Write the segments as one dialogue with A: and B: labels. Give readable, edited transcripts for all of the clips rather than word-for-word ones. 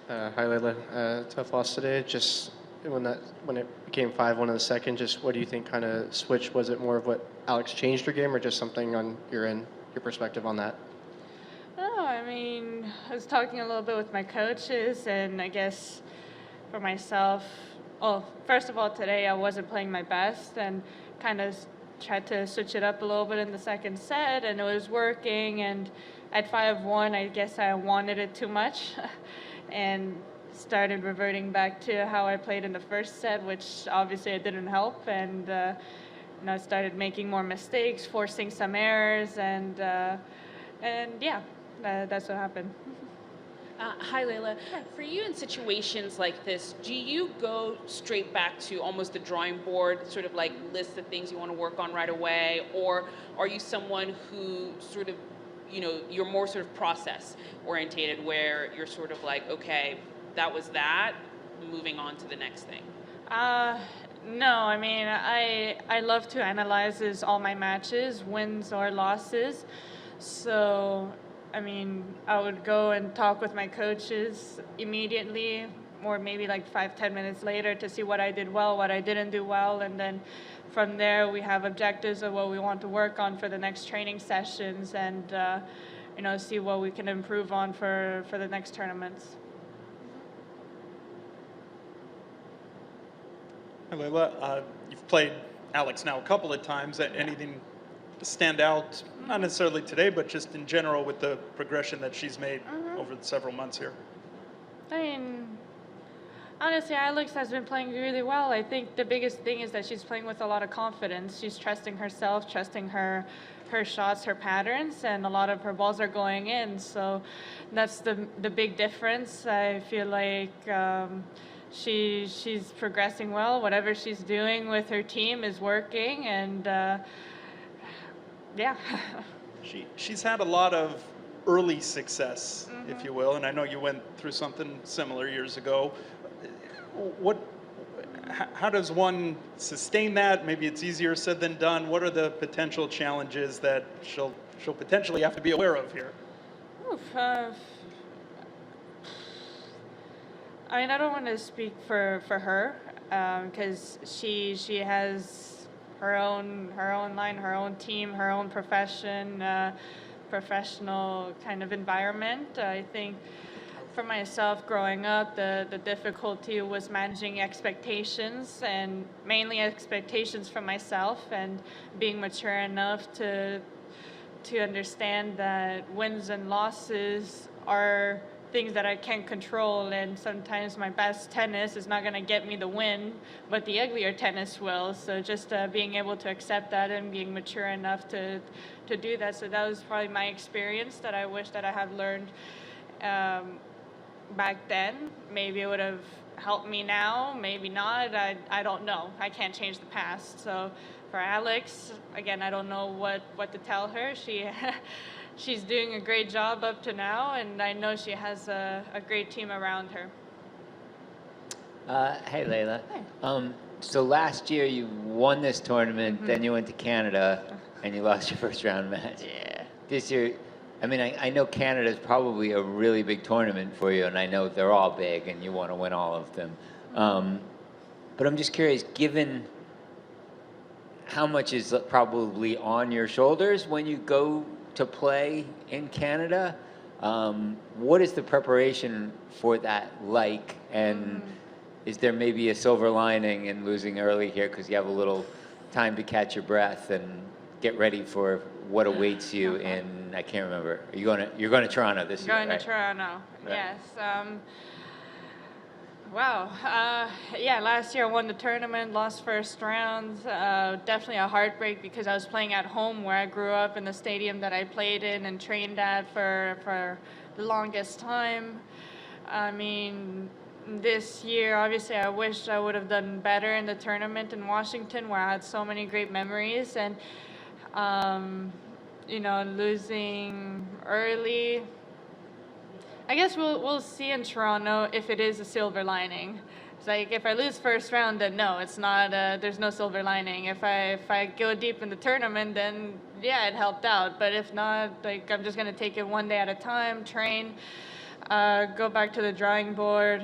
A: Hi, Layla. Tough loss today. Just when it became 5-1 in the second, just what do you think kind of switched? Was it more of what Alex changed your game, or just something on your end, your perspective on that?
B: Oh, I mean, I was talking a little bit with my coaches, and I guess for myself, well, first of all, today I wasn't playing my best and kind of tried to switch it up a little bit in the second set, and it was working. And at 5-1, I guess I wanted it too much and started reverting back to how I played in the first set, which obviously it didn't help. And I started making more mistakes, forcing some errors, and yeah, that's what happened.
C: Hi, Layla. For you in situations like this, do you go straight back to almost the drawing board, sort of like list the things you want to work on right away? Or are you someone who sort of, you're more sort of process orientated where you're sort of like, okay, that was that, moving on to the next thing?
B: Uh, no, I mean, I love to analyze all my matches, wins or losses. So, I mean, I would go and talk with my coaches immediately, or maybe like 5, 10 minutes later to see what I did well, what I didn't do well, and then from there we have objectives of what we want to work on for the next training sessions, and see what we can improve on for the next tournaments.
D: Hi, Layla. You've played Alex now a couple of times. Anything stand out, not necessarily today, but just in general with the progression that she's made over the several months here?
B: I mean, honestly, Alex has been playing really well. I think the biggest thing is that she's playing with a lot of confidence. She's trusting herself, trusting her shots, her patterns, and a lot of her balls are going in. So that's the big difference. I feel like she's progressing well. Whatever she's doing with her team is working, and yeah.
D: She's had a lot of early success, if you will, and I know you went through something similar years ago. What, how does one sustain that? Maybe it's easier said than done. What are the potential challenges that she'll potentially have to be aware of here?
B: Oof, I mean, I don't want to speak for her because she has her own line, her own team, her own professional kind of environment. I think for myself growing up, the difficulty was managing expectations, and mainly expectations from myself, and being mature enough to understand that wins and losses are things that I can't control, and sometimes my best tennis is not going to get me the win, but the uglier tennis will. So just being able to accept that and being mature enough to do that. So that was probably my experience that I wish that I had learned back then. Maybe it would have helped me now, maybe not. I don't know. I can't change the past. So for Alex, again, I don't know what to tell her. She's doing a great job up to now, and I know she has a great team around her.
E: Hey, Layla. So last year you won this tournament, then you went to Canada, and you lost your first round match.
B: Yeah.
E: This year, I mean, I know Canada is probably a really big tournament for you, and I know they're all big, and you want to win all of them. But I'm just curious, given how much is probably on your shoulders when you go to play in Canada, what is the preparation for that like? And is there maybe a silver lining in losing early here because you have a little time to catch your breath and get ready for what awaits you in, I can't remember. You're going to Toronto this year,
B: Going
E: right?
B: to Toronto,
E: Right.
B: yes. Wow. Yeah, last year I won the tournament, lost first round. Definitely a heartbreak because I was playing at home where I grew up, in the stadium that I played in and trained at for the longest time. I mean, this year, obviously, I wish I would have done better in the tournament in Washington where I had so many great memories. And, losing early, I guess we'll see in Toronto if it is a silver lining. It's like if I lose first round, then no, it's not. There's no silver lining. If I go deep in the tournament, then yeah, it helped out. But if not, like I'm just gonna take it one day at a time, train, go back to the drawing board.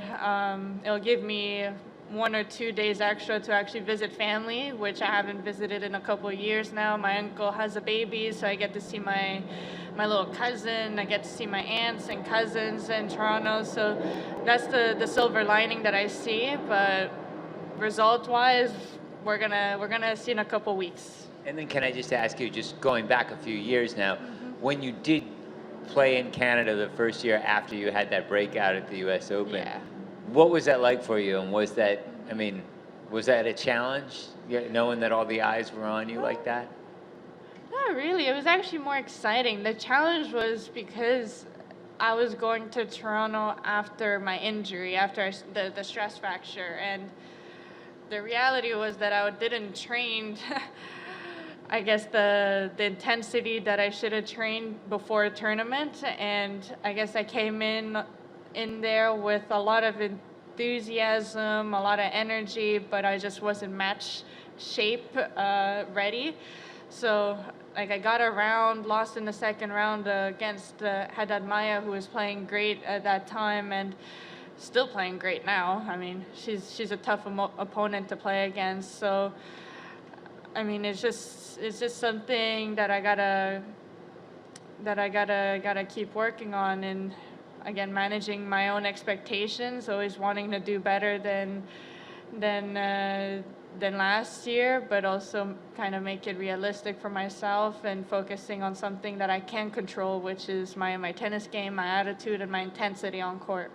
B: It'll give me 1 or 2 days extra to actually visit family, which I haven't visited in a couple of years now. My uncle has a baby, so I get to see my little cousin. I get to see my aunts and cousins in Toronto. So that's the silver lining that I see. But result-wise, we're gonna see in a couple weeks.
E: And then can I just ask you, just going back a few years now, when you did play in Canada the first year after you had that breakout at the U.S. Open,
B: Yeah.
E: what was that like for you? And was that, I mean, was that a challenge, knowing that all the eyes were on you like that?
B: Not really. It was actually more exciting. The challenge was because I was going to Toronto after my injury, after the stress fracture, and the reality was that I didn't train I guess the intensity that I should have trained before a tournament, and I guess I came in there with a lot of enthusiasm, a lot of energy, but I just wasn't match shape ready. So like I got around, lost in the second round against Haddad Maya, who was playing great at that time and still playing great now. I mean, she's a tough opponent to play against. So I mean, it's just something that I gotta keep working on, and again, managing my own expectations, always wanting to do better than last year, but also kind of make it realistic for myself and focusing on something that I can control, which is my tennis game, my attitude, and my intensity on court.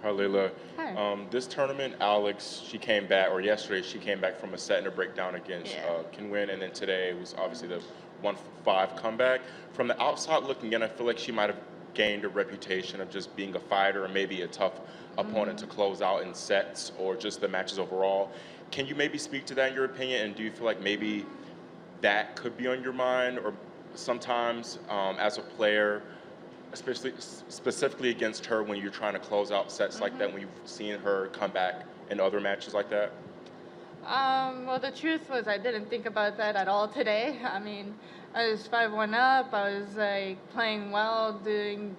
F: Hi, Layla.
B: Hi.
F: This tournament, Alex, she came back, or yesterday, she came back from a set and a breakdown against Can Win, and then today was obviously the 1-5 comeback. From the outside looking in, I feel like she might have gained a reputation of just being a fighter and maybe a tough opponent to close out in sets or just the matches overall. Can you maybe speak to that in your opinion, and do you feel like maybe that could be on your mind, or sometimes as a player, especially specifically against her when you're trying to close out sets like that, when you've seen her come back in other matches like that?
B: Well, the truth was I didn't think about that at all today. I mean, I was 5-1 up. I was like playing well, doing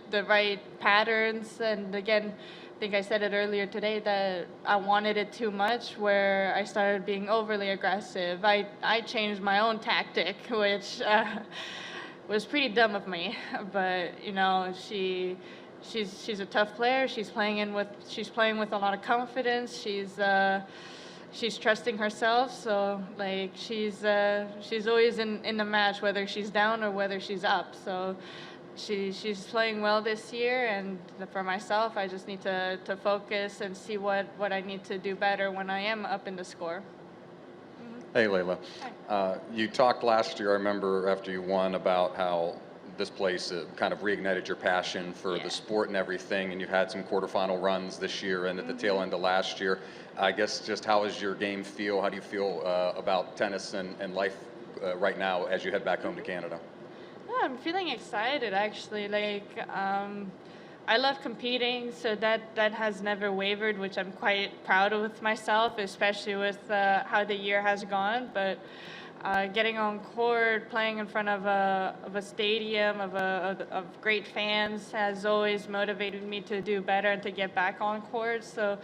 B: the right patterns, and again, I think I said it earlier today that I wanted it too much, where I started being overly aggressive. I changed my own tactic, which was pretty dumb of me, but you know, she's a tough player. She's playing with a lot of confidence. She's trusting herself. So like she's always in the match, whether she's down or whether she's up. So she's playing well this year, and for myself, I just need to focus and see what I need to do better when I am up in the score.
G: Hey, Layla. You talked last year, I remember, after you won, about how this place kind of reignited your passion for the sport and everything, and you've had some quarterfinal runs this year and at the tail end of last year. I guess just how does your game feel? How do you feel about tennis and life right now as you head back home to Canada?
B: Yeah, I'm feeling excited, actually. Like, I love competing, so that has never wavered, which I'm quite proud of with myself, especially with how the year has gone. But getting on court, playing in front of a stadium of great fans has always motivated me to do better and to get back on court. So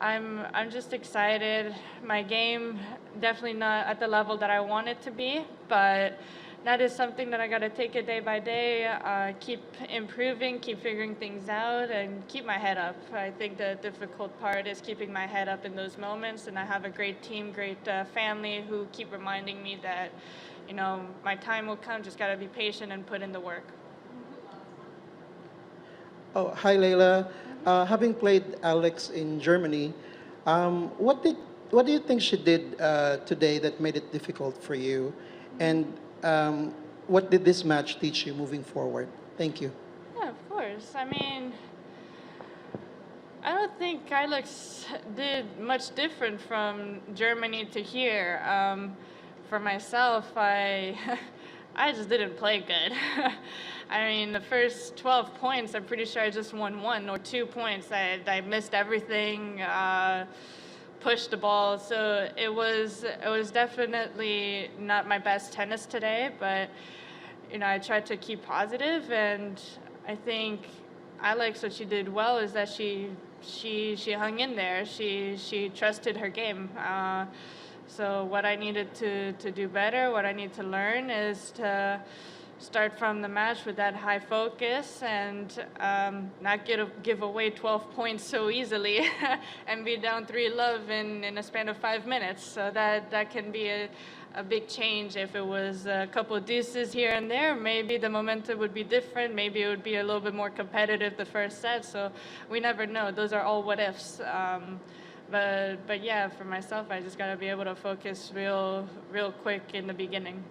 B: I'm just excited. My game definitely not at the level that I want it to be, but that is something that I got to take it day by day, keep improving, keep figuring things out, and keep my head up. I think the difficult part is keeping my head up in those moments, and I have a great team, great family who keep reminding me that, you know, my time will come, just got to be patient and put in the work.
H: Oh, hi, Layla. Having played Alex in Germany, what do you think she did today that made it difficult for you? And what did this match teach you moving forward? Thank you.
B: Yeah, of course. I mean, I don't think Alex did much different from Germany to here. For myself, I just didn't play good. I mean, the first 12 points, I'm pretty sure I just won 1 or 2 points. I missed everything, pushed the ball. So it was definitely not my best tennis today, but you know, I tried to keep positive, and I think Alex, what she did well is that she hung in there. She trusted her game. So what I needed to do better, what I need to learn is to start from the match with that high focus and not give away 12 points so easily and be down 3-love in a span of 5 minutes. So that can be a big change. If it was a couple of deuces here and there, maybe the momentum would be different. Maybe it would be a little bit more competitive the first set. So we never know. Those are all what ifs. But yeah, for myself, I just got to be able to focus real quick in the beginning.